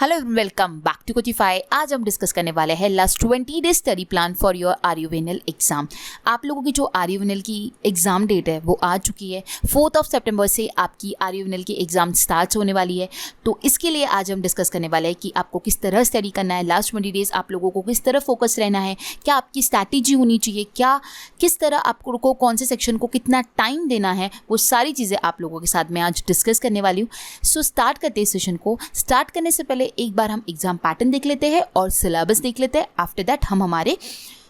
Hello welcome back to Coachify. आज हम discuss करने वाले हैं last 20 days study plan for your RUVNL exam. आप लोगों की जो आरयूवीएनएल की एग्जाम डेट है वो आ चुकी है। 4 सितंबर से आपकी आरयूवीएनएल की एग्जाम स्टार्ट होने वाली है। तो इसके लिए आज हम डिस्कस करने वाले हैं कि आपको किस तरह स्टडी करना है, लास्ट 20 डेज आप लोगों को किस तरह फोकस रहना है, क्या आपकी स्ट्रैटेजी होनी चाहिए, क्या किस तरह आपको कौन से सेक्शन को कितना टाइम देना है, वो सारी चीज़ें आप लोगों के साथ मैं आज डिस्कस करने वाली हूँ। सो स्टार्ट करते हैं सेशन को। स्टार्ट करने से पहले एक बार हम एग्जाम पैटर्न देख लेते हैं और सिलेबस देख लेते हैं। आफ्टर दैट हम हमारे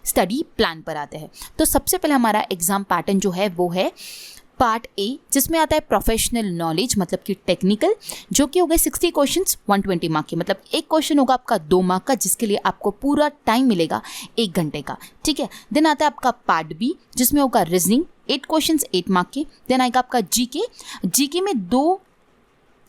स्टडी प्लान पर आते हैं। तो सबसे पहले हमारा एग्जाम पैटर्न जो है वो है पार्ट ए, जिसमें आता है प्रोफेशनल नॉलेज मतलब कि टेक्निकल, जो कि हो गए 60 क्वेश्चंस 120 मार्क के। मतलब एक क्वेश्चन होगा आपका 2 मार्क का, जिसके लिए आपको पूरा टाइम मिलेगा 1 घंटे का। ठीक है। देन आता है आपका पार्ट बी, जिसमें होगा रीजनिंग 8 क्वेश्चंस 8 मार्क के। देन आएगा आपका जीके में 2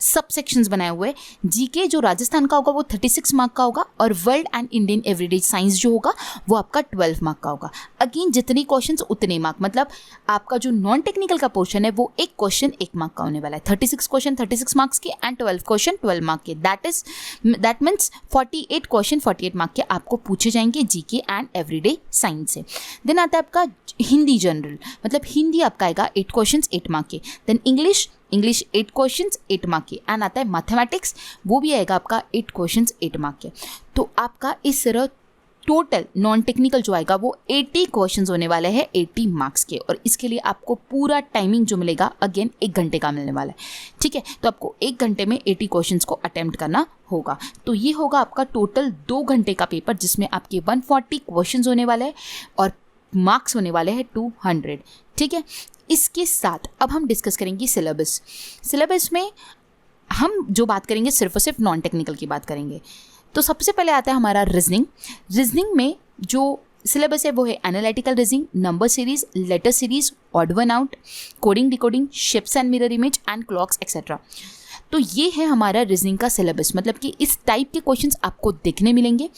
सब सेक्शंस बनाए हुए हैं। जीके जो राजस्थान का होगा वो 36 मार्क का होगा, और world and Indian everyday science जो होगा वो आपका 12 मार्क का होगा। अगेन जितने क्वेश्चंस उतने मार्क, मतलब आपका जो नॉन टेक्निकल का पोर्शन है वो एक क्वेश्चन 1 मार्क का होने वाला है। 36 क्वेश्चन 36 मार्क्स के एंड 12 क्वेश्चन 12 मार्क के। दैट मीन्स 48 क्वेश्चन 48 मार्क के आपको पूछे जाएंगे जीके एंड एवरीडे साइंस से। देन आता है आपका हिंदी जनरल, मतलब हिंदी आपका आएगा 8 क्वेश्चन 8 मार्क के। देन इंग्लिश 8 क्वेश्चंस 8 मार्क के। एंड आता है मैथमेटिक्स, वो भी आएगा आपका 8 क्वेश्चंस 8 मार्क के। तो आपका इस तरह टोटल नॉन टेक्निकल जो आएगा वो 80 क्वेश्चंस होने वाले हैं 80 मार्क्स के। और इसके लिए आपको पूरा टाइमिंग जो मिलेगा अगेन 1 घंटे का मिलने वाला है। ठीक है। तो आपको 1 घंटे में 80 क्वेश्चंस को अटेम्प्ट करना होगा। तो ये होगा आपका टोटल 2 घंटे का पेपर, जिसमें आपके 140 क्वेश्चंस होने वाले हैं और मार्क्स होने वाले हैं 200। ठीक है। इसके साथ अब हम डिस्कस करेंगे सिलेबस में हम जो बात करेंगे सिर्फ और सिर्फ नॉन टेक्निकल की बात करेंगे। तो सबसे पहले आता है हमारा रीजनिंग में जो सिलेबस है वो है analytical reasoning, number series, letter series, odd one out, coding decoding, ships and mirror image and clocks etcetera. तो ये है हमारा रीजनिंग का सिलेबस। मतलब कि इस टाइप के क्वेश्चंस आपको देखने मिलेंगे,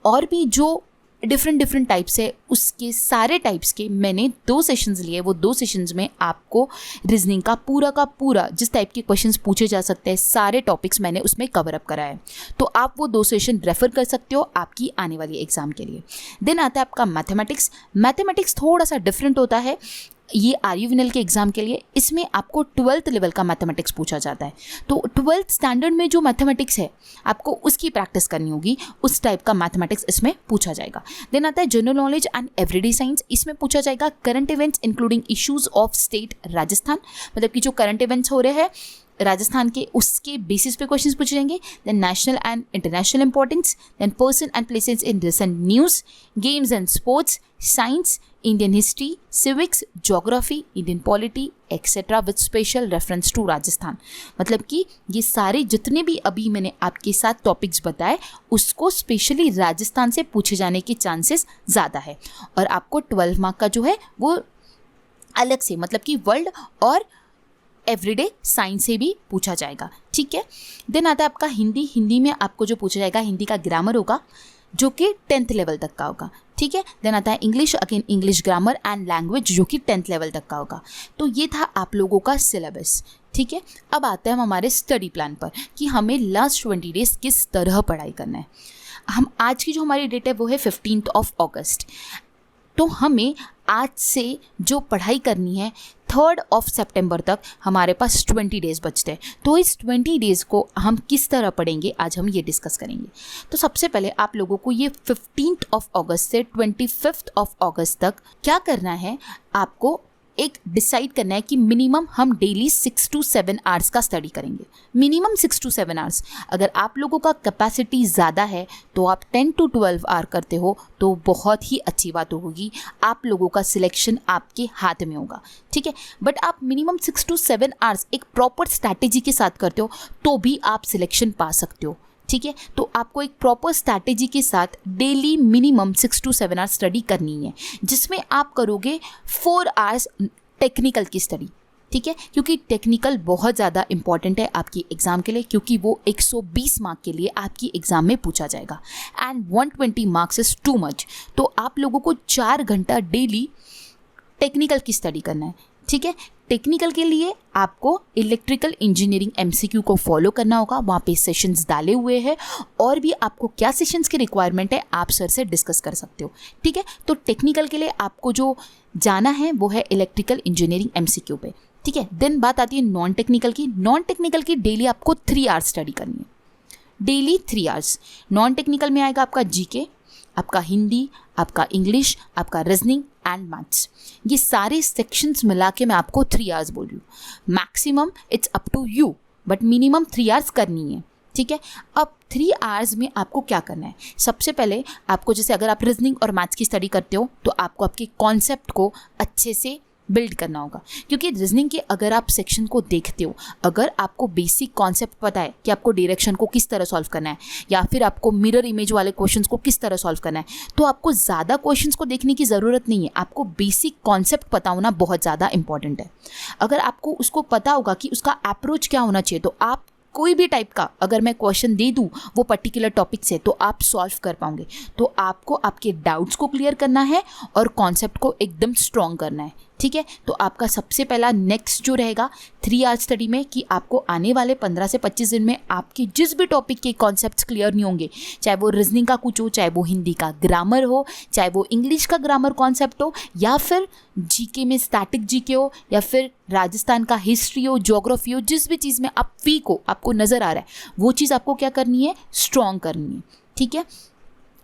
और भी जो डिफरेंट टाइप्स है उसके सारे टाइप्स के मैंने 2 सेशंस लिए। वो 2 सेशंस में आपको रीजनिंग का पूरा जिस टाइप के क्वेश्चंस पूछे जा सकते हैं सारे टॉपिक्स मैंने उसमें कवर अप करा है। तो आप वो 2 सेशन रेफर कर सकते हो आपकी आने वाली एग्जाम के लिए। देन आता है आपका मैथमेटिक्स थोड़ा सा डिफरेंट होता है ये आरयूवीएनएल के एग्जाम के लिए। इसमें आपको 12th लेवल का मैथमेटिक्स पूछा जाता है। तो 12th स्टैंडर्ड में जो मैथमेटिक्स है आपको उसकी प्रैक्टिस करनी होगी, उस टाइप का मैथमेटिक्स इसमें पूछा जाएगा। देन आता है general knowledge and everyday science. इसमें पूछा जाएगा current events including issues of state Rajasthan, मतलब कि जो करंट इवेंट्स हो रहे हैं राजस्थान के उसके बेसिस पे क्वेश्चंस पूछे जाएंगे। Then national and international importance, then person and places in recent news, games and sports, science, Indian history, civics, geography, Indian polity etcetera with special reference to Rajasthan. मतलब कि ये सारे जितने भी अभी मैंने आपके साथ टॉपिक्स बताए उसको स्पेशली राजस्थान से पूछे जाने के चांसेस ज़्यादा है। और आपको 12 मार्क का जो है वो अलग से, मतलब कि वर्ल्ड और एवरीडे साइंस से भी पूछा जाएगा। ठीक है। देन आता है आपका हिंदी में आपको जो पूछा जाएगा हिंदी का ग्रामर होगा, जो कि 10th लेवल तक का होगा। ठीक है। देन आता है English, again English grammar and language, जो कि 10th लेवल तक का होगा। तो ये था आप लोगों का सिलेबस। ठीक है। अब आते हैं हम हमारे स्टडी प्लान पर कि हमें लास्ट 20 डेज किस तरह पढ़ाई करना है। हम आज की जो हमारी डेट है वो है 15 अगस्त। तो हमें आज से जो पढ़ाई करनी है 3 सितंबर तक हमारे पास 20 डेज बचते हैं। तो इस 20 डेज़ को हम किस तरह पढ़ेंगे आज हम ये डिस्कस करेंगे। तो सबसे पहले आप लोगों को ये 15 अगस्त से 25 अगस्त तक क्या करना है, आपको एक डिसाइड करना है कि मिनिमम हम डेली 6 to 7 आवर्स का स्टडी करेंगे। Minimum 6 to 7 hours. अगर आप लोगों का कैपेसिटी ज़्यादा है तो आप 10 to 12 आवर करते हो तो बहुत ही अच्छी बात होगी, आप लोगों का सिलेक्शन आपके हाथ में होगा। ठीक है। बट आप मिनिमम 6 to 7 आवर्स एक प्रॉपर स्ट्रैटेजी के साथ करते हो तो भी आप सिलेक्शन पा सकते हो। ठीक है। तो आपको एक प्रॉपर स्ट्रैटेजी के साथ daily minimum 6 to 7 hours study करनी है, जिसमें आप करोगे 4 आवर्स टेक्निकल की स्टडी। ठीक है। क्योंकि टेक्निकल बहुत ज़्यादा इंपॉर्टेंट है आपकी एग्ज़ाम के लिए, क्योंकि वो 120 मार्क के लिए आपकी एग्ज़ाम में पूछा जाएगा and 120 marks is too much. तो आप लोगों को 4 घंटा डेली टेक्निकल की स्टडी करना है। ठीक है। टेक्निकल के लिए आपको इलेक्ट्रिकल इंजीनियरिंग एमसीक्यू को फॉलो करना होगा, वहाँ पे सेशंस डाले हुए हैं, और भी आपको क्या सेशंस की रिक्वायरमेंट है आप सर से डिस्कस कर सकते हो, ठीक है। तो टेक्निकल के लिए आपको जो जाना है वो है इलेक्ट्रिकल इंजीनियरिंग एमसीक्यू पे, ठीक है। देन बात आती है नॉन टेक्निकल की। नॉन टेक्निकल की डेली आपको 3 आवर्स स्टडी करनी है, डेली 3 आवर्स। नॉन टेक्निकल में आएगा आपका जीके, आपका हिंदी, आपका इंग्लिश, आपका रीजनिंग एंड मैथ्स। ये सारे सेक्शंस मिला के मैं आपको 3 आवर्स बोल रही हूँ। Maximum it's up to you, but minimum 3 hours करनी है, ठीक है। अब 3 आवर्स में आपको क्या करना है? सबसे पहले आपको, जैसे अगर आप रीजनिंग और मैथ्स की स्टडी करते हो तो आपको आपके कॉन्सेप्ट को अच्छे से बिल्ड करना होगा, क्योंकि रीजनिंग के अगर आप सेक्शन को देखते हो, अगर आपको बेसिक कॉन्सेप्ट पता है कि आपको डायरेक्शन को किस तरह सॉल्व करना है, या फिर आपको मिरर इमेज वाले क्वेश्चंस को किस तरह सॉल्व करना है, तो आपको ज़्यादा क्वेश्चंस को देखने की ज़रूरत नहीं है। आपको बेसिक कॉन्सेप्ट पता होना बहुत ज़्यादा इंपॉर्टेंट है। अगर आपको उसको पता होगा कि उसका अप्रोच क्या होना चाहिए, तो आप कोई भी टाइप का अगर मैं क्वेश्चन दे दूं वो पर्टिकुलर टॉपिक से, तो आप सॉल्व कर पाओगे। तो आपको आपके डाउट्स को क्लियर करना है और कॉन्सेप्ट को एकदम स्ट्रॉन्ग करना है, ठीक है। तो आपका सबसे पहला नेक्स्ट जो रहेगा 3 आवर्स स्टडी में, कि आपको आने वाले 15 से 25 दिन में आपके जिस भी टॉपिक के कॉन्सेप्ट्स क्लियर नहीं होंगे, चाहे वो रीजनिंग का कुछ हो, चाहे वो हिंदी का ग्रामर हो, चाहे वो इंग्लिश का ग्रामर कॉन्सेप्ट हो, या फिर जीके में स्टैटिक जीके हो, या फिर राजस्थान का हिस्ट्री हो, ज्योग्राफी हो, जिस भी चीज़ में आप वीक हो, आपको नज़र आ रहा है, वो चीज़ आपको क्या करनी है? स्ट्रॉन्ग करनी है, ठीक है।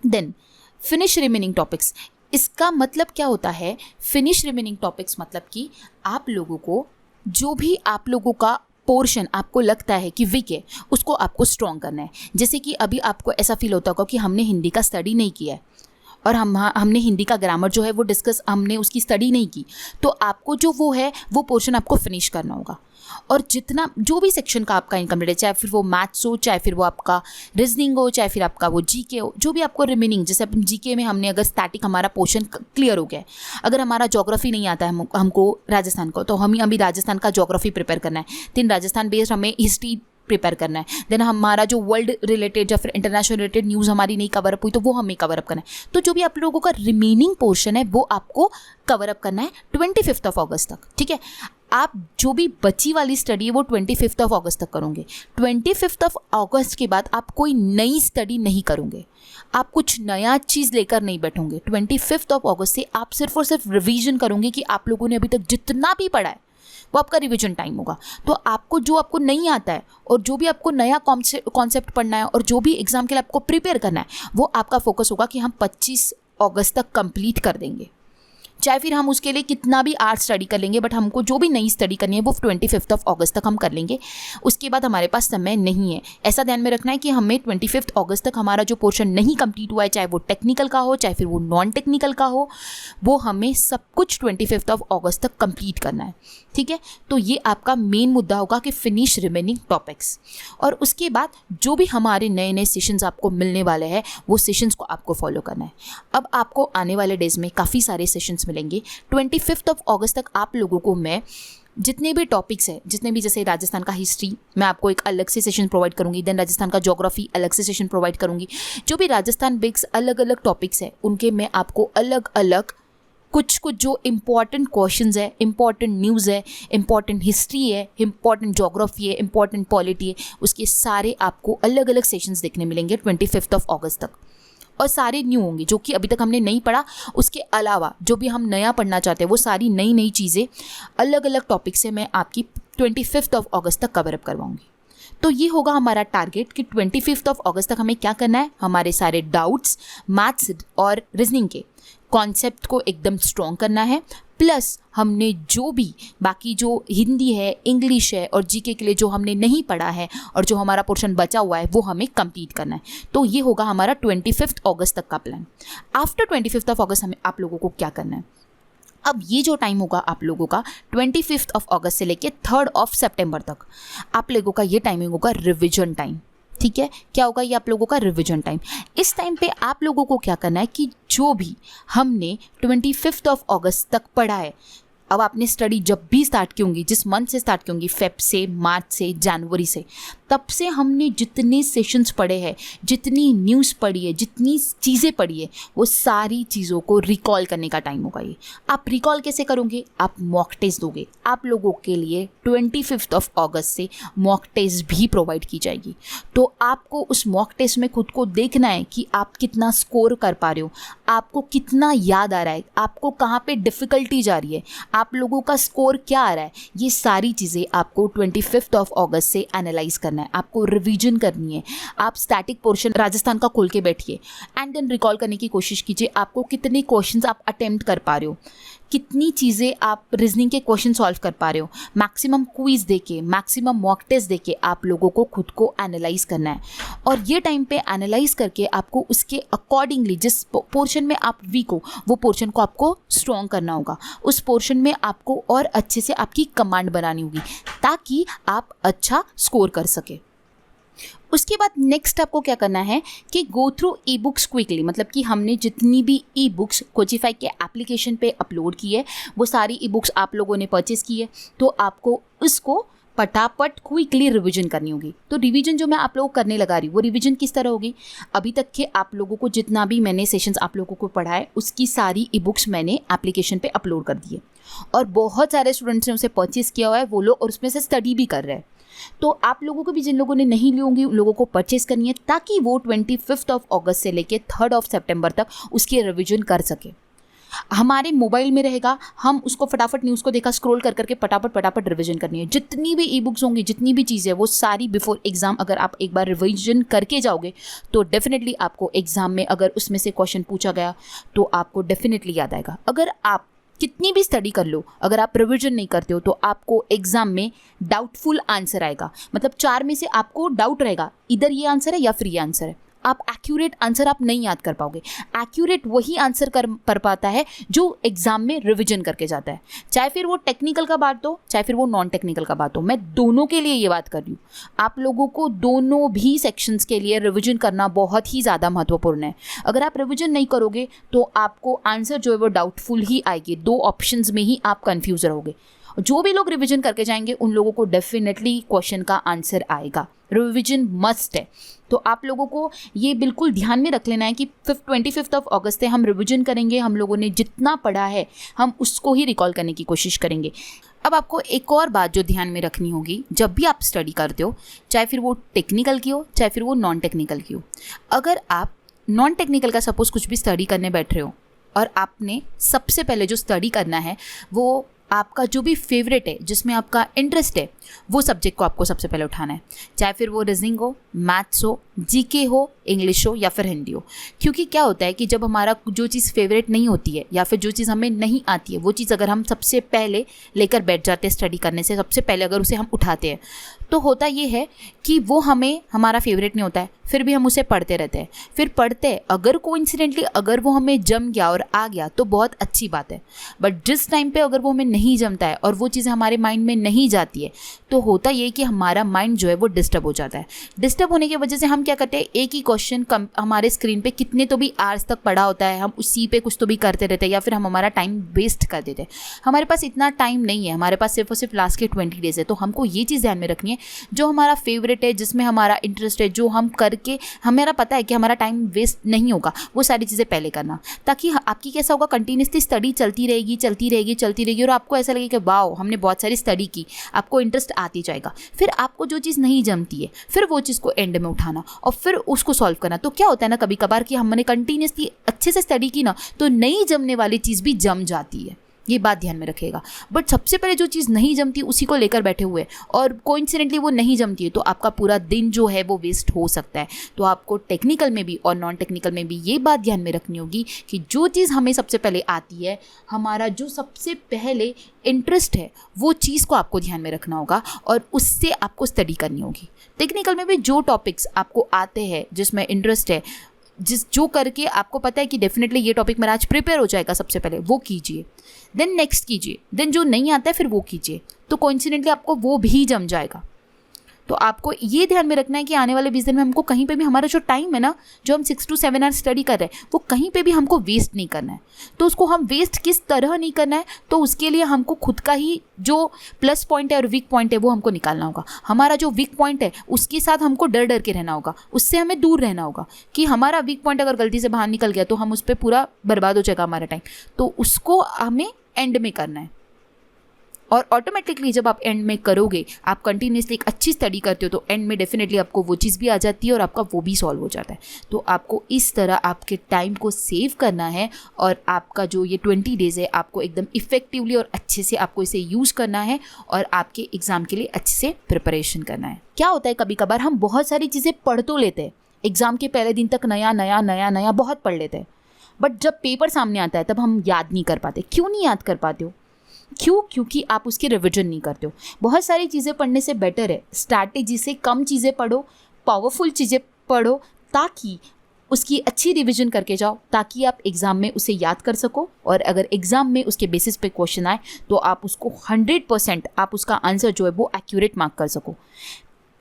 Then finish remaining topics. इसका मतलब क्या होता है? फिनिश रिमेनिंग टॉपिक्स मतलब कि आप लोगों को जो भी आप लोगों का पोर्शन आपको लगता है कि वीक है, उसको आपको स्ट्रॉन्ग करना है। जैसे कि अभी आपको ऐसा फील होता होगा कि हमने हिंदी का स्टडी नहीं किया है, और हमने हिंदी का ग्रामर जो है वो डिस्कस, हमने उसकी स्टडी नहीं की, तो आपको जो वो है वो पोर्शन आपको फिनिश करना होगा। और जितना जो भी सेक्शन का आपका इनकम्प्लीट है, चाहे फिर वो मैथ्स हो, चाहे फिर वो आपका रीजनिंग हो, चाहे फिर आपका वो जीके हो, जो भी आपको रिमेनिंग, जैसे अपन जीके में हमने अगर स्टैटिक हमारा पोर्शन क्लियर हो गया है, अगर हमारा ज्योग्राफी नहीं आता है हमको राजस्थान को, तो हमें अभी राजस्थान का ज्योग्राफी प्रिपेयर करना है। देन राजस्थान बेस्ड हमें हिस्ट्री प्रिपेयर करना है। देन हमारा जो वर्ल्ड रिलेटेड या फिर इंटरनेशनल रिलेटेड न्यूज़ हमारी नहीं कवर अप हुई, तो वो हमें कवर अप करना है। तो जो भी आप लोगों का रिमेनिंग पोर्शन है वो आपको कवर अप करना है 25 अगस्त तक, ठीक है। आप जो भी बची वाली स्टडी है वो 25 अगस्त तक करोगे। 25 अगस्त के बाद आप कोई नई स्टडी नहीं करोगे, आप कुछ नया चीज़ लेकर नहीं बैठोगे। 25 अगस्त से आप सिर्फ और सिर्फ रिवीजन करोगे कि आप लोगों ने अभी तक जितना भी पढ़ा है वो आपका रिवीजन टाइम होगा। तो आपको जो आपको नहीं आता है और जो भी आपको नया कॉन्सेप्ट पढ़ना है और जो भी एग्ज़ाम के लिए आपको प्रिपेयर करना है, वो आपका फोकस होगा कि हम 25 अगस्त तक कंप्लीट कर देंगे। चाहे फिर हम उसके लिए कितना भी आर्ट स्टडी कर लेंगे, बट हमको जो भी नई स्टडी करनी है वो 25 अगस्त तक हम कर लेंगे। उसके बाद हमारे पास समय नहीं है। ऐसा ध्यान में रखना है कि हमें 25 अगस्त तक हमारा जो पोर्शन नहीं कंप्लीट हुआ है, चाहे वो टेक्निकल का हो, चाहे फिर वो नॉन टेक्निकल का हो, वो हमें सब कुछ 25 अगस्त तक कंप्लीट करना है, ठीक है। तो ये आपका मेन मुद्दा होगा कि फिनिश रिमेनिंग टॉपिक्स। और उसके बाद जो भी हमारे नए नए सेशंस आपको मिलने वाले हैं, वो सेशंस को आपको फॉलो करना है। अब आपको आने वाले डेज में काफ़ी सारे सेशंस मिलेंगे। 25 अगस्त तक आप लोगों को मैं जितने भी टॉपिक्स हैं, जितने भी, जैसे राजस्थान का हिस्ट्री मैं आपको एक अलग से सेशन प्रोवाइड करूंगी, देन राजस्थान का ज्योग्राफी अलग से सेशन प्रोवाइड करूंगी। जो भी राजस्थान बेस्ड अलग अलग टॉपिक्स हैं उनके मैं आपको अलग अलग कुछ जो इम्पॉर्टेंट क्वेश्चंस है, इम्पॉर्टेंट न्यूज़ है, इम्पॉर्टेंट हिस्ट्री है, इम्पॉर्टेंट ज्योग्राफी है, इम्पॉर्टेंट पॉलिटी है, उसके सारे आपको अलग अलग सेशंस देखने मिलेंगे 25 अगस्त तक। और सारे न्यू होंगे जो कि अभी तक हमने नहीं पढ़ा। उसके अलावा जो भी हम नया पढ़ना चाहते हैं वो सारी नई नई चीज़ें अलग अलग टॉपिक से मैं आपकी 25 अगस्त तक कवर अप करवाऊंगी। तो ये होगा हमारा टारगेट कि 25 अगस्त तक हमें क्या करना है, हमारे सारे डाउट्स मैथ्स और रीजनिंग के कॉन्सेप्ट को एकदम स्ट्रॉन्ग करना है, प्लस हमने जो भी बाकी जो हिंदी है, इंग्लिश है और जीके के लिए जो हमने नहीं पढ़ा है और जो हमारा पोर्शन बचा हुआ है वो हमें कंप्लीट करना है। तो ये होगा हमारा 25 अगस्त तक का प्लान। आफ्टर 25 अगस्त हमें आप लोगों को क्या करना है? अब ये जो टाइम होगा आप लोगों का 25 अगस्त से लेके 3 सितंबर तक, आप लोगों का ये टाइमिंग होगा रिविजन टाइम, ठीक है। क्या होगा ये आप लोगों का रिवीजन टाइम। इस टाइम पे आप लोगों को क्या करना है कि जो भी हमने 25 अगस्त तक पढ़ा है, अब आपने स्टडी जब भी स्टार्ट की होंगी, जिस मंथ से स्टार्ट की होंगी, फेब से, मार्च से, जनवरी से, तब से हमने जितने सेशंस पढ़े हैं, जितनी न्यूज़ पढ़ी है, जितनी चीज़ें पढ़ी है, वो सारी चीज़ों को रिकॉल करने का टाइम होगा ये। आप रिकॉल कैसे करोगे? आप मॉक टेस्ट दोगे। आप लोगों के लिए 25 अगस्त से मॉक टेस्ट भी प्रोवाइड की जाएगी। तो आपको उस मॉक टेस्ट में खुद को देखना है कि आप कितना स्कोर कर पा रहे हो, आपको कितना याद आ रहा है, आपको कहाँ पे डिफ़िकल्टी जा रही है, आप लोगों का स्कोर क्या आ रहा है। ये सारी चीज़ें आपको 25 अगस्त से एनालाइज करना है, आपको रिवीजन करनी है। आप स्टैटिक पोर्शन राजस्थान का खोल के बैठिए एंड देन रिकॉल करने की कोशिश कीजिए। आपको कितने क्वेश्चंस आप अटेम्प्ट कर पा रहे हो, कितनी चीज़ें आप रीजनिंग के क्वेश्चन सॉल्व कर पा रहे हो। मैक्सिमम क्विज देके, मैक्सिमम मॉक टेस्ट देके आप लोगों को खुद को एनालाइज करना है। और ये टाइम पे एनालाइज करके आपको उसके अकॉर्डिंगली जिस पोर्शन में आप वीक हो वो पोर्शन को आपको स्ट्रॉन्ग करना होगा। उस पोर्शन में आपको और अच्छे से आपकी कमांड बनानी होगी ताकि आप अच्छा स्कोर कर सके। उसके बाद नेक्स्ट आपको क्या करना है कि go through e books quickly, मतलब कि हमने जितनी भी ई बुक्स कोचिफाई के एप्लीकेशन पे अपलोड की है वो सारी ई बुक्स आप लोगों ने परचेज़ की है, तो आपको उसको फटाफट क्विकली रिवीजन करनी होगी। तो रिवीजन जो मैं आप लोगों को करने लगा रही हूँ वो रिवीजन किस तरह होगी? अभी तक के आप लोगों को जितना भी मैंने सेशंस आप लोगों को पढ़ाए उसकी सारी ई बुक्स मैंने एप्लीकेशन पे अपलोड कर दी है और बहुत सारे स्टूडेंट्स ने उसे परचेज़ किया हुआ है, वो लोग और उसमें से स्टडी भी कर रहे हैं। तो आप लोगों को भी, जिन लोगों ने नहीं ली होंगी, उन लोगों को परचेस करनी है ताकि वो 25 अगस्त से लेके 3 सितंबर तक उसकी रिवीजन कर सके। हमारे मोबाइल में रहेगा, हम उसको फटाफट न्यूज़ को देखा स्क्रॉल कर करके फटाफट रिवीजन करनी है। जितनी भी ई बुक्स होंगी, जितनी भी चीज़ें, वो सारी बिफोर एग्ज़ाम अगर आप एक बार रिवीजन करके जाओगे तो डेफिनेटली आपको एग्ज़ाम में अगर उसमें से क्वेश्चन पूछा गया तो आपको डेफिनेटली याद आएगा। अगर आप कितनी भी स्टडी कर लो, अगर आप रिवीजन नहीं करते हो तो आपको एग्जाम में डाउटफुल आंसर आएगा। मतलब 4 में से आपको डाउट रहेगा, इधर ये आंसर है या फिर ये आंसर है। आप एक्यूरेट आंसर आप नहीं याद कर पाओगे। एक्यूरेट वही आंसर कर पाता है जो एग्जाम में रिवीजन करके जाता है, चाहे फिर वो टेक्निकल का बात हो चाहे फिर वो नॉन टेक्निकल का बात हो। मैं दोनों के लिए ये बात कर रही हूँ। आप लोगों को दोनों भी सेक्शंस के लिए रिवीजन करना बहुत ही ज़्यादा महत्वपूर्ण है। अगर आप रिवीजन नहीं करोगे तो आपको आंसर जो है वो डाउटफुल ही आएगी, 2 ऑप्शंस में ही आप कन्फ्यूज रहोगे। जो भी लोग रिवीजन करके जाएंगे उन लोगों को डेफिनेटली क्वेश्चन का आंसर आएगा। रिवीजन मस्ट है। तो आप लोगों को ये बिल्कुल ध्यान में रख लेना है कि 25 अगस्त से हम रिवीजन करेंगे। हम लोगों ने जितना पढ़ा है हम उसको ही रिकॉल करने की कोशिश करेंगे। अब आपको एक और बात जो ध्यान में रखनी होगी जब भी आप स्टडी करते हो, चाहे फिर वो टेक्निकल की हो चाहे फिर वो नॉन टेक्निकल की हो, अगर आप नॉन टेक्निकल का सपोज़ कुछ भी स्टडी करने बैठ रहे हो और आपने सबसे पहले जो स्टडी करना है वो आपका जो भी फेवरेट है, जिसमें आपका इंटरेस्ट है, वो सब्जेक्ट को आपको सबसे पहले उठाना है। चाहे फिर वो रीजनिंग हो, मैथ्स हो, जीके हो, इंग्लिश हो या फिर हिंदी हो। क्योंकि क्या होता है कि जब हमारा जो चीज़ फेवरेट नहीं होती है या फिर जो चीज़ हमें नहीं आती है, वो चीज़ अगर हम सबसे पहले लेकर बैठ जाते हैं स्टडी करने से सबसे पहले अगर उसे हम उठाते हैं तो होता ये है कि वो हमें हमारा फेवरेट नहीं होता है, फिर भी हम उसे पढ़ते रहते हैं। फिर पढ़ते अगर कोइंसिडेंटली अगर वो हमें जम गया और आ गया तो बहुत अच्छी बात है, बट जिस टाइम पे अगर वो हमें नहीं जमता है और वो चीज़ें हमारे माइंड में नहीं जाती है तो होता ये कि हमारा माइंड जो है वो डिस्टर्ब हो जाता है। डिस्टर्ब होने की वजह से हम क्या करते हैं, एक ही क्वेश्चन हमारे स्क्रीन पे कितने तो भी आवर्स तक पढ़ा होता है, हम उसी पे कुछ तो भी करते रहते हैं या फिर हम हमारा टाइम वेस्ट कर देते हैं। हमारे पास इतना टाइम नहीं है, हमारे पास सिर्फ और सिर्फ लास्ट के 20 डेज है। तो हमको ये चीज़ ध्यान में रखनी है, जो हमारा फेवरेट है, जिसमें हमारा इंटरेस्ट है, जो हम करके हमारा पता है कि हमारा टाइम वेस्ट नहीं होगा, वो सारी चीज़ें पहले करना, ताकि आपकी कैसा होगा, कंटिन्यूसली स्टडी चलती रहेगी और आपको ऐसा लगेगा कि वाओ हमने बहुत सारी स्टडी की, आपको इंटरेस्ट आती जाएगा। फिर आपको जो चीज़ नहीं जमती है फिर वो चीज़ को एंड में उठाना और फिर उसको सॉल्व करना। तो क्या होता है ना, कभी कभार कि हमने कंटिन्यूसली अच्छे से स्टडी की ना तो नहीं जमने वाली चीज़ भी जम जाती है, ये बात ध्यान में रखिएगा। बट सबसे पहले जो चीज़ नहीं जमती उसी को लेकर बैठे हुए और कोइंसिडेंटली वो नहीं जमती है तो आपका पूरा दिन जो है वो वेस्ट हो सकता है। तो आपको टेक्निकल में भी और नॉन टेक्निकल में भी ये बात ध्यान में रखनी होगी कि जो चीज़ हमें सबसे पहले आती है, हमारा जो सबसे पहले इंटरेस्ट है, वो चीज़ को आपको ध्यान में रखना होगा और उससे आपको स्टडी करनी होगी। टेक्निकल में भी जो टॉपिक्स आपको आते हैं, जिसमें इंटरेस्ट है, जो करके आपको पता है कि डेफिनेटली ये टॉपिक मेरा आज प्रिपेयर हो जाएगा, सबसे पहले वो कीजिए, देन नेक्स्ट कीजिए, देन जो नहीं आता है फिर वो कीजिए, तो कोइंसिडेंटली आपको वो भी जम जाएगा। तो आपको ये ध्यान में रखना है कि आने वाले 20 दिन में हमको कहीं पे भी हमारा जो टाइम है ना, जो हम 6 to 7 आवर्स स्टडी कर रहे हैं, वो कहीं पे भी हमको वेस्ट नहीं करना है। तो उसको हम वेस्ट किस तरह नहीं करना है, तो उसके लिए हमको खुद का ही जो प्लस पॉइंट है और वीक पॉइंट है वो हमको निकालना होगा। हमारा जो वीक पॉइंट है उसके साथ हमको डर डर के रहना होगा, उससे हमें दूर रहना होगा कि हमारा वीक पॉइंट अगर गलती से बाहर निकल गया तो हम उस पर पूरा बर्बाद हो जाएगा हमारा टाइम। तो उसको हमें एंड में करना है। और ऑटोमेटिकली जब आप एंड में करोगे, आप कंटिन्यूसली एक अच्छी स्टडी करते हो, तो एंड में डेफिनेटली आपको वो चीज़ भी आ जाती है और आपका वो भी सॉल्व हो जाता है। तो आपको इस तरह आपके टाइम को सेव करना है और आपका जो ये 20 डेज़ है आपको एकदम इफेक्टिवली और अच्छे से आपको इसे यूज़ करना है और आपके एग्ज़ाम के लिए अच्छे से प्रिपरेशन करना है। क्या होता है, कभी कभार हम बहुत सारी चीज़ें पढ़ तो लेते हैं, एग्ज़ाम के पहले दिन तक नया नया नया नया बहुत पढ़ लेते हैं, बट जब पेपर सामने आता है तब हम याद नहीं कर पाते। क्यों नहीं याद कर पाते हो? क्योंकि आप उसकी रिवीजन नहीं करते हो। बहुत सारी चीज़ें पढ़ने से बेटर है स्ट्रैटेजी से कम चीज़ें पढ़ो, पावरफुल चीज़ें पढ़ो, ताकि उसकी अच्छी रिवीजन करके जाओ, ताकि आप एग्ज़ाम में उसे याद कर सको। और अगर एग्ज़ाम में उसके बेसिस पे क्वेश्चन आए तो आप उसको 100% आप उसका आंसर जो है वो एक्यूरेट मार्क कर सको।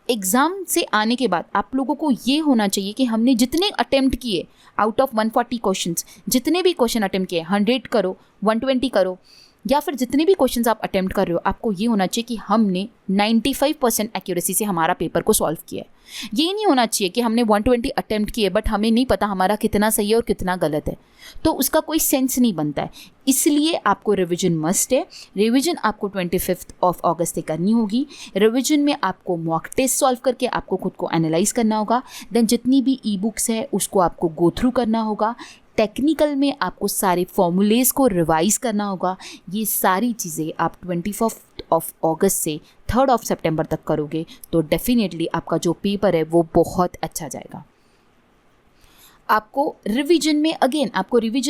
एग्ज़ाम से आने के बाद आप लोगों को ये होना चाहिए कि हमने जितने अटेम्प्ट किए, आउट ऑफ 140 क्वेश्चंस, जितने भी क्वेश्चन अटेम्प्ट किए, 100 करो, 120 करो, या फिर जितने भी क्वेश्चंस आप अटेम्प्ट कर रहे हो, आपको ये होना चाहिए कि हमने 95% एक्यूरेसी से हमारा पेपर को सॉल्व किया है। ये नहीं होना चाहिए कि हमने 120 अटेम्प्ट किए बट हमें नहीं पता हमारा कितना सही है और कितना गलत है, तो उसका कोई सेंस नहीं बनता है। इसलिए आपको रिवीजन मस्ट है। रिवीजन आपको 25 अगस्त से करनी होगी। रिवीजन में आपको मॉक टेस्ट सॉल्व करके आपको खुद को एनालाइज करना होगा। देन जितनी भी ई बुक्स है उसको आपको गो थ्रू करना होगा। टेक्निकल में आपको सारे फॉर्मूलेज़ को रिवाइज करना होगा। ये सारी चीज़ें आप 24 अगस्त से 3 सितंबर तक करोगे तो डेफिनेटली आपका जो पेपर है वो बहुत अच्छा जाएगा। आपको रिवीजन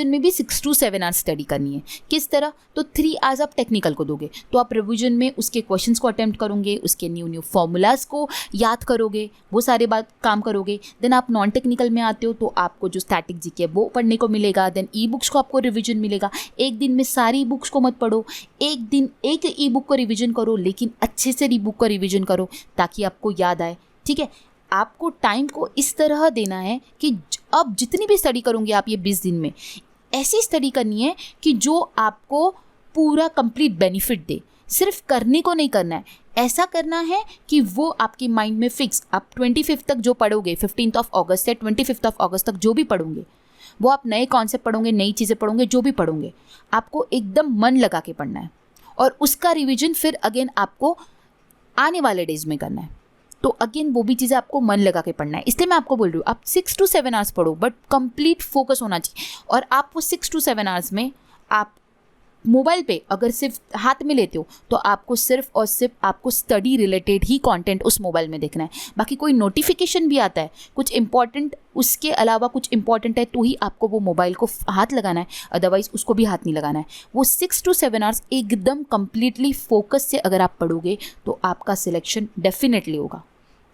में भी 6 to 7 आवर्स स्टडी करनी है। किस तरह? तो 3 आवर्स आप टेक्निकल को दोगे तो आप रिवीजन में उसके क्वेश्चंस को अटेम्प्ट करोगे, उसके न्यू फॉर्मूलाज को याद करोगे, वो सारे बात काम करोगे। देन आप नॉन टेक्निकल में आते हो तो आपको जो स्टैटिक जीके है वो पढ़ने को मिलेगा। देन ई बुक्स को आपको रिवीजन मिलेगा। एक दिन में सारी बुक्स को मत पढ़ो, एक दिन एक ई बुक को रिवीजन करो, लेकिन अच्छे से ई बुक को रिवीजन करो ताकि आपको याद आए। ठीक है, आपको टाइम को इस तरह देना है कि अब जितनी भी स्टडी करोगे आप ये 20 दिन में, ऐसी स्टडी करनी है कि जो आपको पूरा कंप्लीट बेनिफिट दे। सिर्फ करने को नहीं करना है, ऐसा करना है कि वो आपके माइंड में फिक्स। आप 25 तक जो पढ़ोगे, 15 अगस्त से 25 अगस्त तक जो भी पढ़ोगे वो आप नए कॉन्सेप्ट पढ़ोगे, नई चीज़ें पढ़ोगे, जो भी पढ़ोगे आपको एकदम मन लगा के पढ़ना है और उसका रिविजन फिर अगेन आपको आने वाले डेज में करना है। तो अगेन वो भी चीज़ें आपको मन लगा के पढ़ना है। इसलिए मैं आपको बोल रही हूँ आप 6 to 7 आवर्स पढ़ो, बट कंप्लीट फोकस होना चाहिए। और आप वो 6 to 7 आवर्स में आप मोबाइल पे अगर सिर्फ हाथ में लेते हो तो आपको सिर्फ और सिर्फ आपको स्टडी रिलेटेड ही कंटेंट उस मोबाइल में देखना है। बाकी कोई नोटिफिकेशन भी आता है कुछ इंपॉर्टेंट, उसके अलावा कुछ इंपॉर्टेंट है तो ही आपको वो मोबाइल को हाथ लगाना है, अदरवाइज उसको भी हाथ नहीं लगाना है। वो 6 to 7 आवर्स एकदम कम्प्लीटली फोकस से अगर आप पढ़ोगे तो आपका सिलेक्शन डेफिनेटली होगा।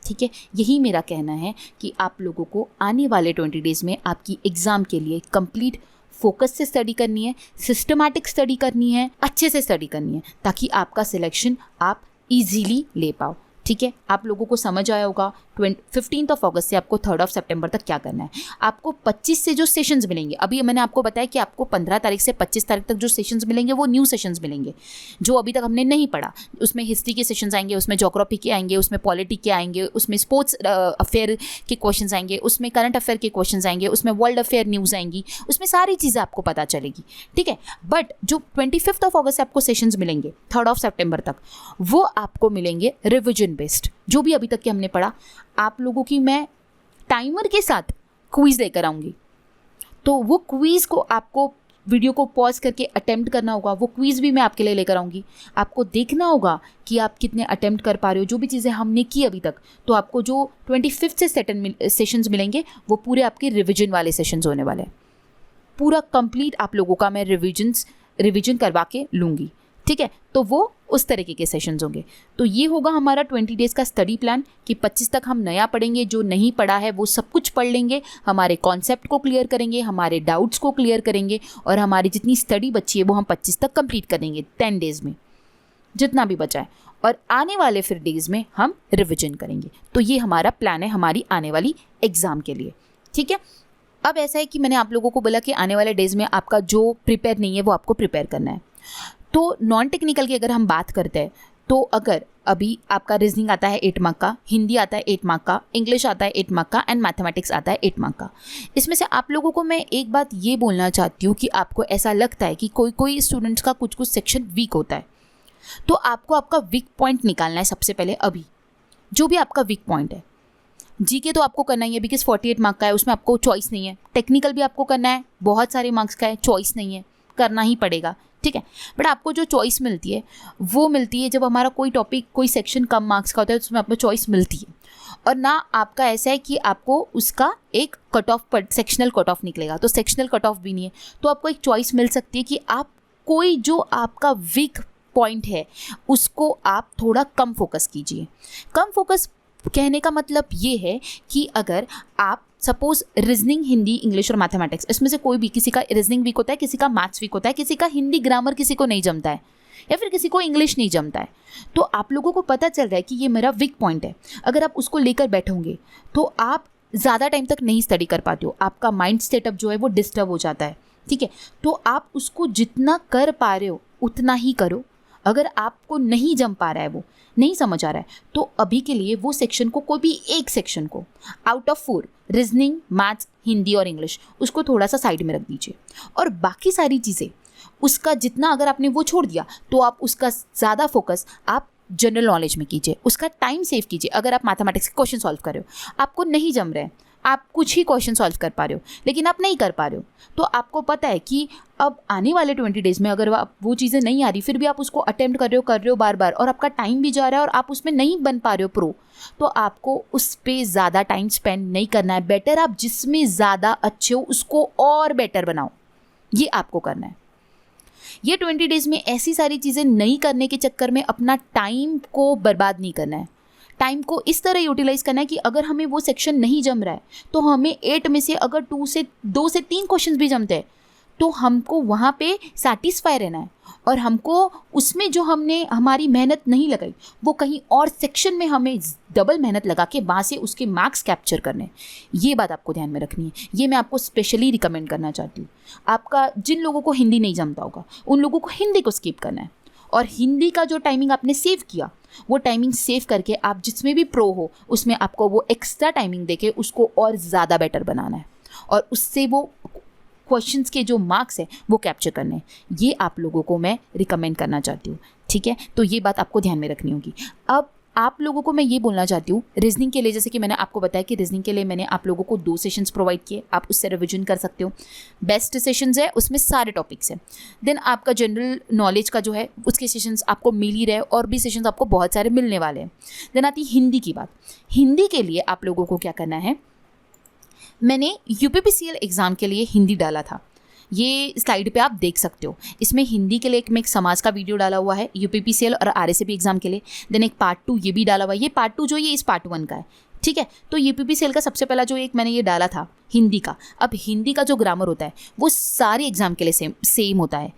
ठीक है, यही मेरा कहना है कि आप लोगों को आने वाले 20 डेज़ में आपकी एग्ज़ाम के लिए कंप्लीट फोकस से स्टडी करनी है, सिस्टमैटिक स्टडी करनी है, अच्छे से स्टडी करनी है, ताकि आपका सिलेक्शन आप इजीली ले पाओ। ठीक है, आप लोगों को समझ आया होगा। 15 अगस्त से आपको 3 सितंबर तक क्या करना है। आपको 25 से जो सेशंस मिलेंगे, अभी मैंने आपको बताया कि आपको 15 तारीख से 25 तारीख तक जो सेशंस मिलेंगे वो न्यू सेशंस मिलेंगे जो अभी तक हमने नहीं पढ़ा। उसमें हिस्ट्री के सेशंस आएंगे, उसमें ज्योग्राफी के आएंगे, उसमें पॉलिटी के आएंगे, उसमें स्पोर्ट्स अफेयर के क्वेश्चंस आएंगे, उसमें करंट अफेयर के क्वेश्चंस आएंगे, उसमें वर्ल्ड अफेयर न्यूज़ आएंगी, उसमें सारी चीज़ें आपको पता चलेगी। ठीक है, बट जो 25 अगस्त से आपको सेशंस मिलेंगे 3 सितंबर तक, वो आपको मिलेंगे रिविजन बेस्ड। जो भी अभी तक के हमने पढ़ा आप लोगों की मैं टाइमर के साथ क्विज़ लेकर आऊँगी, तो वो क्विज़ को आपको वीडियो को पॉज करके अटेम्प्ट करना होगा। वो क्विज़ भी मैं आपके लिए लेकर आऊँगी। आपको देखना होगा कि आप कितने अटेम्प्ट कर पा रहे हो। जो भी चीज़ें हमने की अभी तक, तो आपको जो 25 से सेशंस मिलेंगे वो पूरे आपके रिविजन वाले सेशंस होने वाले हैं। पूरा कंप्लीट आप लोगों का मैं रिविजन करवा के लूँगी। ठीक है, तो वो उस तरीके के सेशंस होंगे। तो ये होगा हमारा 20 डेज़ का स्टडी प्लान कि 25 तक हम नया पढ़ेंगे, जो नहीं पढ़ा है वो सब कुछ पढ़ लेंगे, हमारे कॉन्सेप्ट को क्लियर करेंगे, हमारे डाउट्स को क्लियर करेंगे और हमारी जितनी स्टडी बची है वो हम 25 तक कंप्लीट करेंगे 10 डेज़ में, जितना भी बचा है। और आने वाले फिर डेज़ में हम रिविजन करेंगे। तो ये हमारा प्लान है हमारी आने वाली एग्ज़ाम के लिए, ठीक है। अब ऐसा है कि मैंने आप लोगों को बोला कि आने वाले डेज़ में आपका जो प्रिपेयर नहीं है वो आपको प्रिपेयर करना है। तो नॉन टेक्निकल की अगर हम बात करते हैं तो अगर अभी आपका रीजनिंग आता है 8 मार्क का, हिंदी आता है 8 मार्क का, इंग्लिश आता है 8 मार्क का एंड मैथमेटिक्स आता है 8 मार्क का। इसमें से आप लोगों को मैं एक बात ये बोलना चाहती हूँ कि आपको ऐसा लगता है कि कोई कोई स्टूडेंट्स का कुछ कुछ सेक्शन वीक होता है, तो आपको आपका वीक पॉइंट निकालना है सबसे पहले। अभी जो भी आपका वीक पॉइंट है, जीके तो आपको करना ही है बिकॉज 48 मार्क का है, उसमें आपको चॉइस नहीं है। टेक्निकल भी आपको करना है, बहुत सारे मार्क्स का है, चॉइस नहीं है, करना ही पड़ेगा, ठीक है। बट आपको जो चॉइस मिलती है वो मिलती है जब हमारा कोई टॉपिक कोई सेक्शन कम मार्क्स का होता है, तो उसमें आपको चॉइस मिलती है। और ना आपका ऐसा है कि आपको उसका एक cut off sectional cut off निकलेगा, तो सेक्शनल कट ऑफ भी नहीं है, तो आपको एक चॉइस मिल सकती है कि आप कोई जो आपका वीक पॉइंट है उसको आप थोड़ा कम फोकस कीजिए। कम फोकस कहने का मतलब ये है कि अगर आप सपोज रीजनिंग, हिंदी, इंग्लिश और मैथमेटिक्स, इसमें से कोई भी, किसी का रीजनिंग वीक होता है, किसी का मैथ्स वीक होता है, किसी का हिंदी ग्रामर किसी को नहीं जमता है, या फिर किसी को इंग्लिश नहीं जमता है, तो आप लोगों को पता चल रहा है कि ये मेरा वीक पॉइंट है। अगर आप उसको लेकर बैठोगे तो आप ज़्यादा टाइम तक नहीं स्टडी कर पाते हो, आपका माइंड सेटअप जो है वो डिस्टर्ब हो जाता है, ठीक है। तो आप उसको जितना कर पा रहे हो उतना ही करो। अगर आपको नहीं जम पा रहा है, वो नहीं समझ आ रहा है, तो अभी के लिए वो सेक्शन को, कोई भी एक सेक्शन को out of 4, reasoning, maths, Hindi और इंग्लिश, उसको थोड़ा सा साइड में रख दीजिए। और बाकी सारी चीज़ें उसका जितना अगर आपने वो छोड़ दिया तो आप उसका ज़्यादा फोकस आप जनरल नॉलेज में कीजिए, उसका टाइम सेव कीजिए। अगर आप मैथमेटिक्स के क्वेश्चन सॉल्व कर रहे हो, आपको नहीं जम रहे हैं, आप कुछ ही क्वेश्चन सॉल्व कर पा रहे हो लेकिन आप नहीं कर पा रहे हो, तो आपको पता है कि अब आने वाले 20 डेज़ में अगर वो चीज़ें नहीं आ रही, फिर भी आप उसको अटेम्प्ट कर रहे हो बार बार, और आपका टाइम भी जा रहा है और आप उसमें नहीं बन पा रहे हो प्रो, तो आपको उस पर ज़्यादा टाइम स्पेंड नहीं करना है। बेटर आप जिसमें ज़्यादा अच्छे हो उसको और बेटर बनाओ, ये आपको करना है। ये 20 डेज़ में ऐसी सारी चीज़ें नहीं करने के चक्कर में अपना टाइम को बर्बाद नहीं करना है। टाइम को इस तरह यूटिलाइज करना है कि अगर हमें वो सेक्शन नहीं जम रहा है तो हमें 8 में से अगर 2 से 3 क्वेश्चंस भी जमते हैं तो हमको वहाँ पे सेटिस्फाई रहना है, और हमको उसमें जो हमने हमारी मेहनत नहीं लगाई वो कहीं और सेक्शन में हमें डबल मेहनत लगा के वहाँ से उसके मार्क्स कैप्चर करने। ये बात आपको ध्यान में रखनी है, ये मैं आपको स्पेशली रिकमेंड करना चाहती हूँ। आपका जिन लोगों को हिंदी नहीं जमता होगा उन लोगों को हिंदी को स्किप करना है, और हिंदी का जो टाइमिंग आपने सेव किया वो टाइमिंग सेव करके आप जिसमें भी प्रो हो उसमें आपको वो एक्स्ट्रा टाइमिंग देके उसको और ज़्यादा बेटर बनाना है, और उससे वो क्वेश्चंस के जो मार्क्स है वो कैप्चर करने हैं। ये आप लोगों को मैं रिकमेंड करना चाहती हूँ, ठीक है। तो ये बात आपको ध्यान में रखनी होगी। अब आप लोगों को मैं ये बोलना चाहती हूँ, रीजनिंग के लिए जैसे कि मैंने आपको बताया कि रीजनिंग के लिए मैंने आप लोगों को 2 सेशंस प्रोवाइड किए, आप उससे रिविजन कर सकते हो। बेस्ट सेशंस है, उसमें सारे टॉपिक्स हैं। देन आपका जनरल नॉलेज का जो है उसके सेशंस आपको मिल ही रहे, और भी सेशंस आपको बहुत सारे मिलने वाले हैं। देन आती हिंदी की बात। हिंदी के लिए आप लोगों को क्या करना है, मैंने यूपीपीसीएल एग्ज़ाम के लिए हिंदी डाला था, ये स्लाइड पे आप देख सकते हो। इसमें हिंदी के लिए मैं एक समाज का वीडियो डाला हुआ है यूपीपीसीएल और आरएसएबी एग्जाम के लिए। देन एक पार्ट 2 ये भी डाला हुआ है, ये पार्ट 2 जो ये इस पार्ट 1 का है, ठीक है। तो यूपीपीसीएल का सबसे पहला जो एक मैंने ये डाला था हिंदी का। अब हिंदी का जो ग्रामर होता है वो सारे एग्जाम के लिए सेम होता है,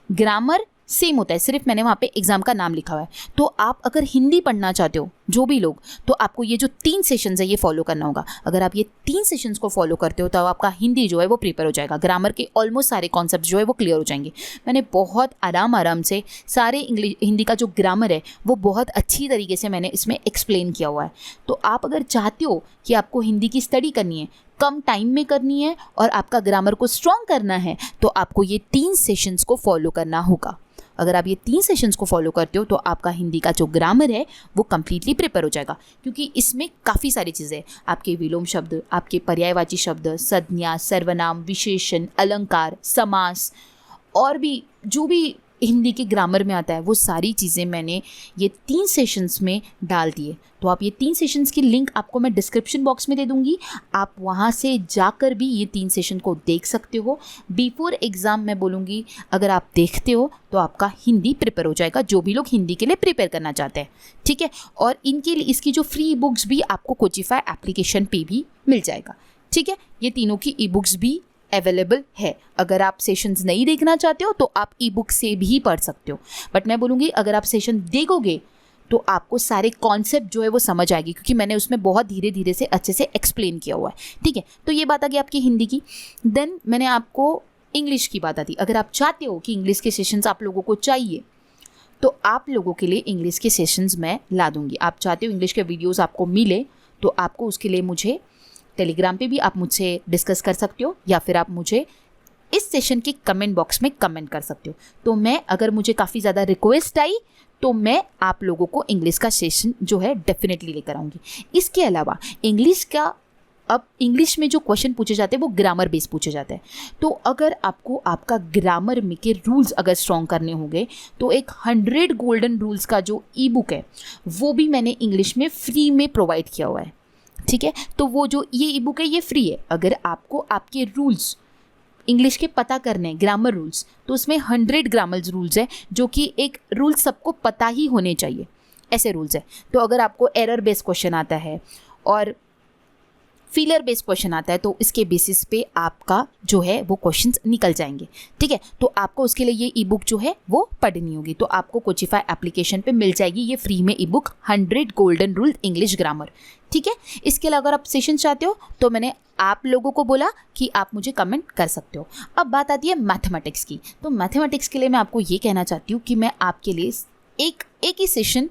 ग्रामर सेम होता है, सिर्फ मैंने वहाँ पे एग्जाम का नाम लिखा हुआ है। तो आप अगर हिंदी पढ़ना चाहते हो जो भी लोग, तो आपको ये जो 3 सेशंस है ये फॉलो करना होगा। अगर आप ये 3 सेशंस को फॉलो करते हो तो आपका हिंदी जो है वो प्रिपेयर हो जाएगा, ग्रामर के ऑलमोस्ट सारे कॉन्सेप्ट जो है वो क्लियर हो जाएंगे। मैंने बहुत आराम से सारे हिंदी का जो ग्रामर है वो बहुत अच्छी तरीके से मैंने इसमें एक्सप्लेन किया हुआ है। तो आप अगर चाहते हो कि आपको हिंदी की स्टडी करनी है, कम टाइम में करनी है और आपका ग्रामर को स्ट्रॉन्ग करना है, तो आपको ये 3 सेशंस को फॉलो करना होगा। अगर आप ये 3 सेशंस को फॉलो करते हो तो आपका हिंदी का जो ग्रामर है वो कम्प्लीटली प्रिपेयर हो जाएगा, क्योंकि इसमें काफ़ी सारी चीज़ें, आपके विलोम शब्द, आपके पर्यायवाची शब्द, संज्ञा, सर्वनाम, विशेषण, अलंकार, समास, और भी जो भी हिंदी के ग्रामर में आता है वो सारी चीज़ें मैंने ये 3 सेशंस में डाल दिए। तो आप ये 3 सेशंस की लिंक आपको मैं डिस्क्रिप्शन बॉक्स में दे दूँगी, आप वहाँ से जाकर भी ये 3 सेशन को देख सकते हो। बिफोर एग्ज़ाम मैं बोलूँगी अगर आप देखते हो तो आपका हिंदी प्रिपेयर हो जाएगा, जो भी लोग हिंदी के लिए प्रिपेयर करना चाहते हैं, ठीक है। और इनके लिए इसकी जो फ्री बुक्स भी आपको कोचिफाई एप्लीकेशन पे भी मिल जाएगा, ठीक है। ये तीनों की ई बुक्स भी अवेलेबल है। अगर आप सेशंस नहीं देखना चाहते हो तो आप ई बुक से भी पढ़ सकते हो, बट मैं बोलूँगी अगर आप सेशन देखोगे तो आपको सारे कॉन्सेप्ट जो है वो समझ आएगी, क्योंकि मैंने उसमें बहुत धीरे धीरे से अच्छे से एक्सप्लेन किया हुआ है। ठीक है, तो ये बात आ गई आपकी हिंदी की। देन मैंने आपको इंग्लिश की बात आती। अगर आप चाहते हो कि इंग्लिश के सेशंस आप लोगों को चाहिए तो आप लोगों के लिए इंग्लिश के सेशंस मैं ला दूंगी। आप चाहते हो इंग्लिश के वीडियोस आपको मिले तो आपको उसके लिए मुझे टेलीग्राम पे भी आप मुझसे डिस्कस कर सकते हो, या फिर आप मुझे इस सेशन के कमेंट बॉक्स में कमेंट कर सकते हो। तो मैं अगर मुझे काफ़ी ज़्यादा रिक्वेस्ट आई तो मैं आप लोगों को इंग्लिश का सेशन जो है डेफिनेटली लेकर आऊँगी। इसके अलावा इंग्लिश का, अब इंग्लिश में जो क्वेश्चन पूछे जाते हैं वो ग्रामर बेस पूछे जाते हैं। तो अगर आपको आपका ग्रामर में के रूल्स अगर स्ट्रॉन्ग करने होंगे तो एक 100 गोल्डन रूल्स का जो ई बुक है वो भी मैंने इंग्लिश में फ्री में प्रोवाइड किया हुआ है। ठीक है, तो वो जो ये ई बुक है ये फ्री है। अगर आपको आपके रूल्स इंग्लिश के पता करने हैं, ग्रामर रूल्स, तो उसमें 100 ग्रामर रूल्स है जो कि एक रूल सबको पता ही होने चाहिए, ऐसे रूल्स है। तो अगर आपको एरर बेस्ड क्वेश्चन आता है और फिलर बेस्ड क्वेश्चन आता है तो इसके बेसिस पे आपका जो है वो क्वेश्चंस निकल जाएंगे। ठीक है, तो आपको उसके लिए ये ई बुक जो है वो पढ़नी होगी। तो आपको कोचिफाई एप्लीकेशन पे मिल जाएगी ये फ्री में ई book 100 golden rule English grammar. ठीक है, इसके अलावा अगर आप सेशन चाहते हो तो मैंने आप लोगों को बोला कि आप मुझे कमेंट कर सकते हो। अब बात आती है मैथमेटिक्स की। तो मैथमेटिक्स के लिए मैं आपको ये कहना चाहती हूँ कि मैं आपके लिए एक ही सेशन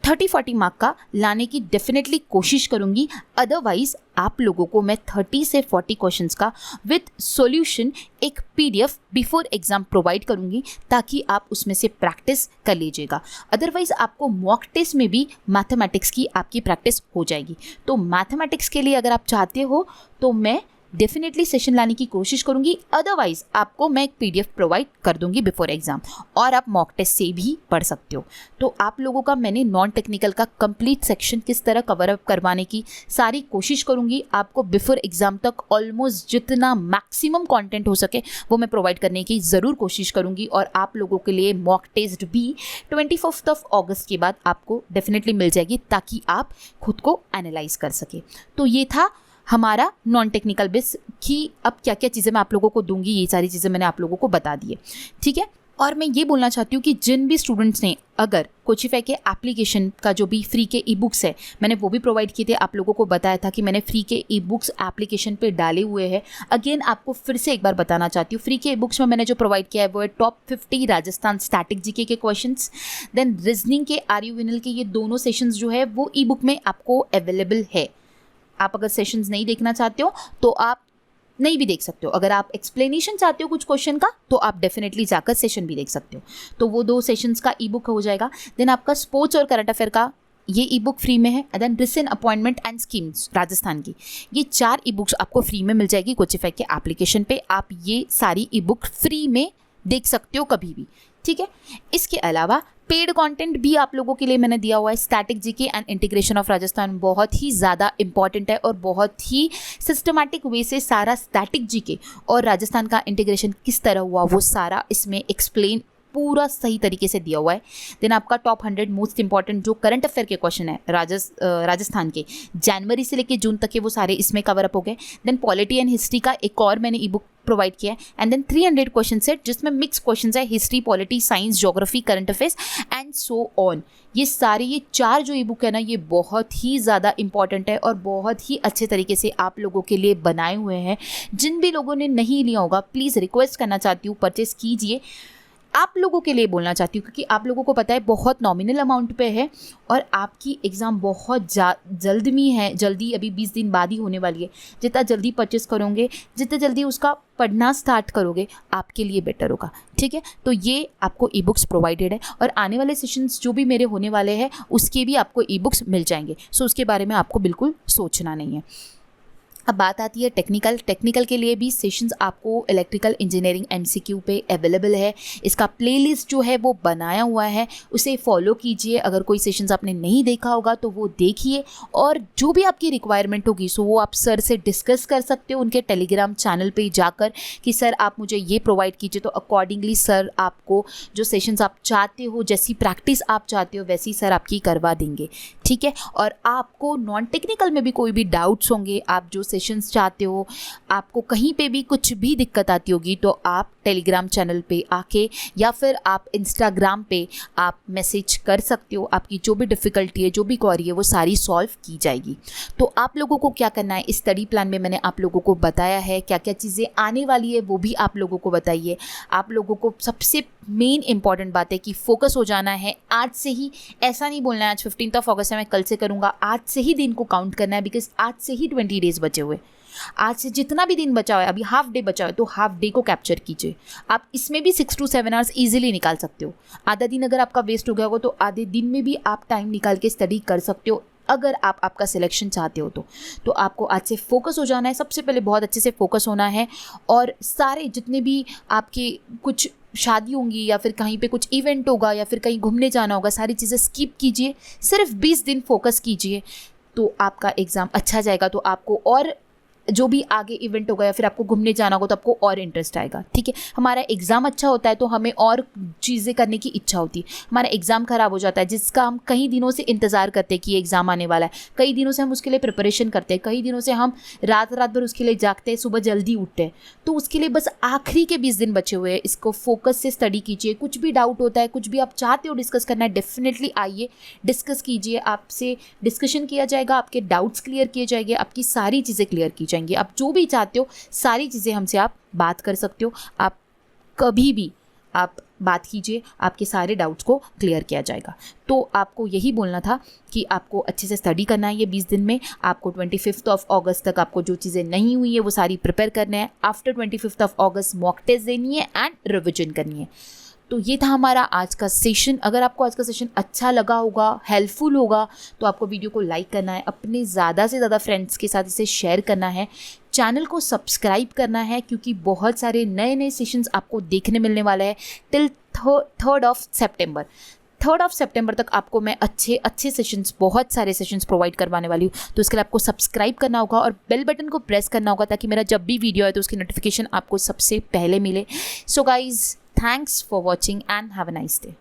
30-40 मार्क का लाने की डेफिनेटली कोशिश करूंगी। अदरवाइज आप लोगों को मैं 30 से 40 क्वेश्चंस का विद सॉल्यूशन एक PDF बिफोर एग्जाम प्रोवाइड करूंगी ताकि आप उसमें से प्रैक्टिस कर लीजिएगा। अदरवाइज आपको मॉक टेस्ट में भी मैथमेटिक्स की आपकी प्रैक्टिस हो जाएगी। तो मैथमेटिक्स के लिए अगर आप चाहते हो तो मैं डेफिनेटली सेशन लाने की कोशिश करूंगी। अदरवाइज आपको मैं एक PDF प्रोवाइड कर दूंगी बिफोर एग्जाम और आप मॉक टेस्ट से भी पढ़ सकते हो। तो आप लोगों का मैंने नॉन टेक्निकल का कंप्लीट सेक्शन किस तरह कवर अप करवाने की सारी कोशिश करूंगी। आपको बिफोर एग्जाम तक ऑलमोस्ट जितना मैक्सिमम कंटेंट हो सके वो मैं प्रोवाइड करने की ज़रूर कोशिश करूंगी। और आप लोगों के लिए मॉक टेस्ट भी 25 अगस्त के बाद आपको डेफिनेटली मिल जाएगी ताकि आप खुद को एनालाइज कर सके। तो ये था हमारा नॉन टेक्निकल बेस की अब क्या क्या चीज़ें मैं आप लोगों को दूंगी, ये सारी चीज़ें मैंने आप लोगों को बता दी है। ठीक है, और मैं ये बोलना चाहती हूँ कि जिन भी स्टूडेंट्स ने अगर कोचिफाई के एप्लीकेशन का जो भी फ्री के ई बुक्स है मैंने वो भी प्रोवाइड किए थे, आप लोगों को बताया था कि मैंने फ्री के ई बुक्स एप्लीकेशन पे डाले हुए हैं। अगेन आपको फिर से एक बार बताना चाहती हूँ, फ्री के ई बुक्स में मैंने जो प्रोवाइड किया है वो है टॉप 50 राजस्थान स्टैटिक जीके के क्वेश्चंस, देन रीजनिंग के आरयू विनल के ये दोनों सेशंस जो है वो ई बुक में आपको अवेलेबल है। आप अगर सेशंस नहीं देखना चाहते हो तो आप नहीं भी देख सकते हो। अगर आप एक्सप्लेनेशन चाहते हो कुछ क्वेश्चन का तो आप डेफिनेटली जाकर सेशन भी देख सकते हो। तो वो 2 सेशंस का ई बुक हो जाएगा। देन आपका स्पोर्ट्स और करंट अफेयर का ये ई बुक फ्री में है। Then recent appointment and schemes Rajasthan की ये 4 ई बुक्स आपको फ्री में मिल जाएगी कोचिफाई के एप्लीकेशन पे। आप ये सारी ई बुक फ्री में देख सकते हो कभी भी। ठीक है, इसके अलावा पेड कंटेंट भी आप लोगों के लिए मैंने दिया हुआ है। Static GK and integration of Rajasthan बहुत ही ज़्यादा इंपॉर्टेंट है और बहुत ही सिस्टमैटिक वे से सारा स्टैटिक जीके और राजस्थान का इंटीग्रेशन किस तरह हुआ वो सारा इसमें एक्सप्लेन पूरा सही तरीके से दिया हुआ है। देन आपका टॉप 100 मोस्ट इंपॉर्टेंट जो करंट अफेयर के क्वेश्चन है राजस्थान के जनवरी से लेकर जून तक के वो सारे इसमें कवर अप हो गए। देन पॉलिटी एंड हिस्ट्री का एक और मैंने ई बुक प्रोवाइड किया है। एंड देन 300 क्वेश्चन सेट जिसमें मिक्स क्वेश्चन है, history, polity, science, geography, current affairs and so on. ये सारे ये 4 जो ई बुक है ना ये बहुत ही ज़्यादा इंपॉर्टेंट है और बहुत ही अच्छे तरीके से आप लोगों के लिए बनाए हुए हैं। जिन भी लोगों ने नहीं लिया होगा प्लीज़ रिक्वेस्ट करना चाहती हूँ परचेस कीजिए। आप लोगों के लिए बोलना चाहती हूँ क्योंकि आप लोगों को पता है बहुत नॉमिनल अमाउंट पे है और आपकी एग्ज़ाम बहुत जल्द में है, जल्दी अभी 20 दिन बाद ही होने वाली है। जितना जल्दी परचेस करोगे, जितना जल्दी उसका पढ़ना स्टार्ट करोगे आपके लिए बेटर होगा। ठीक है, तो ये आपको ई बुक्स प्रोवाइडेड है और आने वाले सेशंस जो भी मेरे होने वाले हैं उसके भी आपको ई बुक्स मिल जाएंगे। सो उसके बारे में आपको बिल्कुल सोचना नहीं है। अब बात आती है टेक्निकल के लिए भी सेशंस आपको इलेक्ट्रिकल इंजीनियरिंग MCQ पे अवेलेबल है। इसका प्लेलिस्ट जो है वो बनाया हुआ है, उसे फॉलो कीजिए। अगर कोई सेशंस आपने नहीं देखा होगा तो वो देखिए और जो भी आपकी रिक्वायरमेंट होगी सो वो आप सर से डिस्कस कर सकते हो उनके टेलीग्राम चैनल पे जाकर कि सर आप मुझे ये प्रोवाइड कीजिए। तो अकॉर्डिंगली सर आपको जो सेशंस आप चाहते हो, जैसी प्रैक्टिस आप चाहते हो वैसी सर आपकी करवा देंगे। ठीक है। और आपको नॉन टेक्निकल में भी कोई भी डाउट्स होंगे, आप जो सेशंस चाहते हो, आपको कहीं पे भी कुछ भी दिक्कत आती होगी, तो आप टेलीग्राम चैनल पे आके या फिर आप इंस्टाग्राम पे आप मैसेज कर सकते हो। आपकी जो भी डिफ़िकल्टी है, जो भी क्वेरी है, वो सारी सॉल्व की जाएगी। तो आप लोगों को क्या करना है, इस स्टडी प्लान में मैंने आप लोगों को बताया है क्या क्या चीज़ें आने वाली है, वो भी आप लोगों को बताइए। आप लोगों को सबसे मेन इंपॉर्टेंट बात है कि फोकस हो जाना है आज से ही। ऐसा नहीं बोलना है आज 15 अगस्त है मैं कल से करूँगा, आज से ही दिन को काउंट करना है, बिकॉज आज से ही 20 डेज़ बचे हुए। आज से जितना भी दिन बचा हुआ है, अभी हाफ डे बचा हुआ है, तो हाफ डे को कैप्चर कीजिए। आप इसमें भी 6 to 7 आवर्स इजीली निकाल सकते हो। आधा दिन अगर आपका वेस्ट हो गया होगा, तो आधे दिन में भी आप टाइम निकाल के स्टडी कर सकते हो, अगर आप आपका सिलेक्शन चाहते हो तो आपको आज से फोकस हो जाना है। सबसे पहले बहुत अच्छे से फोकस होना है, और सारे जितने भी आपके कुछ शादी होंगी या फिर कहीं पे कुछ इवेंट होगा या फिर कहीं घूमने जाना होगा, सारी चीज़ें स्किप कीजिए। सिर्फ 20 दिन फोकस कीजिए, तो आपका एग्ज़ाम अच्छा जाएगा। तो आपको और जो भी आगे इवेंट होगा या फिर आपको घूमने जाना होगा, तो आपको और इंटरेस्ट आएगा। ठीक है, हमारा एग्ज़ाम अच्छा होता है तो हमें और चीज़ें करने की इच्छा होती है। हमारा एग्ज़ाम ख़राब हो जाता है, जिसका हम कई दिनों से इंतज़ार करते हैं कि ये एग्ज़ाम आने वाला है, कई दिनों से हम उसके लिए प्रिपरेशन करते हैं, कई दिनों से हम रात भर उसके लिए जागते हैं, सुबह जल्दी उठते हैं। तो उसके लिए बस आखिरी के 20 दिन बचे हुए हैं, इसको फोकस से स्टडी कीजिए। कुछ भी डाउट होता है, कुछ भी आप चाहते हो डिस्कस करना है, डेफिनेटली आइए, डिस्कस कीजिए। आपसे डिस्कशन किया जाएगा, आपके डाउट्स क्लियर किए जाएंगे, आपकी सारी चीज़ें क्लियर की जाएंगी। आप जो भी चाहते हो सारी चीज़ें हमसे आप बात कर सकते हो। आप कभी भी आप बात कीजिए, आपके सारे डाउट्स को क्लियर किया जाएगा। तो आपको यही बोलना था कि आपको अच्छे से स्टडी करना है ये 20 दिन में। आपको 25 अगस्त तक आपको जो चीज़ें नहीं हुई है वो सारी प्रिपेयर करना है। आफ्टर 25 अगस्त मॉक टेस्ट देनी है एंड रिविजन करनी है। तो ये था हमारा आज का सेशन। अगर आपको आज का सेशन अच्छा लगा होगा, हेल्पफुल होगा, तो आपको वीडियो को लाइक करना है, अपने ज़्यादा से ज़्यादा फ्रेंड्स के साथ इसे शेयर करना है, चैनल को सब्सक्राइब करना है, क्योंकि बहुत सारे नए नए सेशंस आपको देखने मिलने वाले हैं टिल 3rd सितंबर तक। आपको मैं अच्छे सेशंस, बहुत सारे सेशंस प्रोवाइड करवाने वाली हूँ। तो इसके लिए आपको सब्सक्राइब करना होगा और बेल बटन को प्रेस करना होगा, ताकि मेरा जब भी वीडियो आए तो उसकी नोटिफिकेशन आपको सबसे पहले मिले। So guys, thanks for watching and have a nice day.